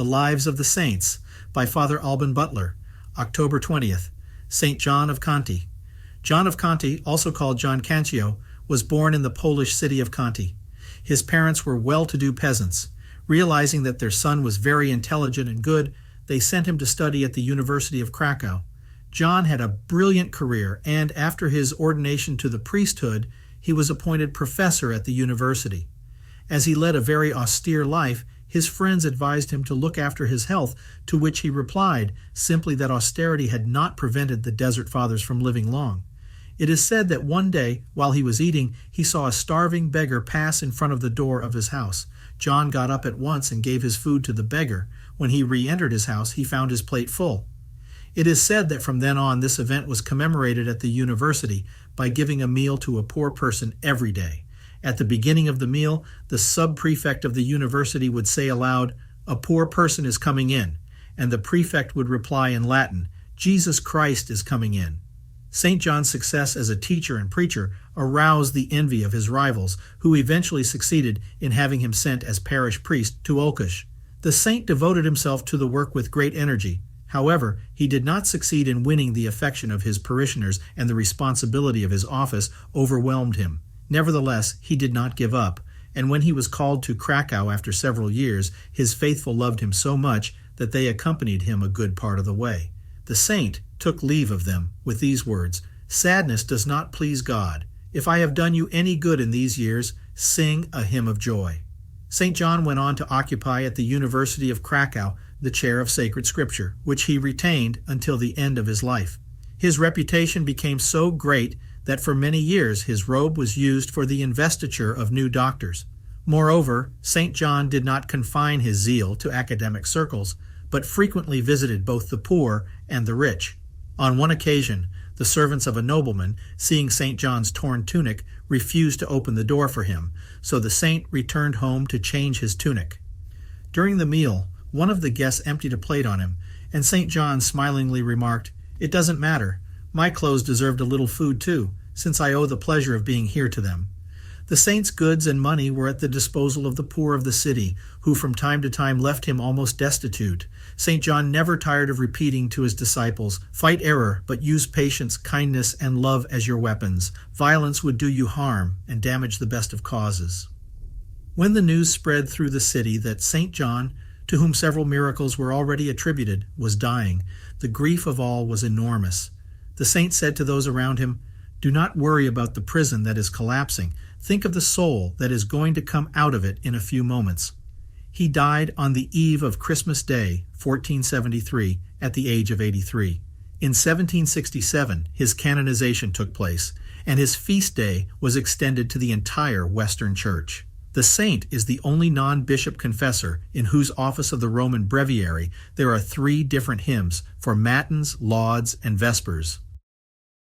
Lives of the Saints by Father Albin Butler, October 20th. St. John of Canty. John of Canty, also called John Cancio, was born in the Polish city of Canty. His parents were well-to-do peasants. Realizing that their son was very intelligent and good, they sent him to study at the University of Kraków. John had a brilliant career, and after his ordination to the priesthood, he was appointed professor at the university. As he led a very austere life, his friends advised him to look after his health, to which he replied simply that austerity had not prevented the Desert Fathers from living long. It is said that one day, while he was eating, he saw a starving beggar pass in front of the door of his house. John got up at once and gave his food to the beggar. When he re-entered his house, he found his plate full. It is said that from then on this event was commemorated at the university by giving a meal to a poor person every day. At the beginning of the meal, the sub-prefect of the university would say aloud, "A poor person is coming in," and the prefect would reply in Latin, "Jesus Christ is coming in." St. John's success as a teacher and preacher aroused the envy of his rivals, who eventually succeeded in having him sent as parish priest to Olkusz. The saint devoted himself to the work with great energy. However, he did not succeed in winning the affection of his parishioners, and the responsibility of his office overwhelmed him. Nevertheless, he did not give up, and when he was called to Kraków after several years, his faithful loved him so much that they accompanied him a good part of the way. The saint took leave of them with these words, "Sadness does not please God. If I have done you any good in these years, sing a hymn of joy." St. John went on to occupy at the University of Kraków the chair of sacred scripture, which he retained until the end of his life. His reputation became so great that for many years his robe was used for the investiture of new doctors. Moreover, St. John did not confine his zeal to academic circles, but frequently visited both the poor and the rich. On one occasion, the servants of a nobleman, seeing St. John's torn tunic, refused to open the door for him, so the saint returned home to change his tunic. During the meal, one of the guests emptied a plate on him, and St. John smilingly remarked, "It doesn't matter. My clothes deserved a little food too, since I owe the pleasure of being here to them." The saint's goods and money were at the disposal of the poor of the city, who from time to time left him almost destitute. St. John never tired of repeating to his disciples, "Fight error, but use patience, kindness, and love as your weapons. Violence would do you harm and damage the best of causes." When the news spread through the city that St. John, to whom several miracles were already attributed, was dying, the grief of all was enormous. The saint said to those around him, "Do not worry about the prison that is collapsing. Think of the soul that is going to come out of it in a few moments." He died on the eve of Christmas Day, 1473, at the age of 83. In 1767, his canonization took place, and his feast day was extended to the entire Western Church. The saint is the only non-bishop confessor in whose office of the Roman breviary there are 3 different hymns for Matins, Lauds, and Vespers.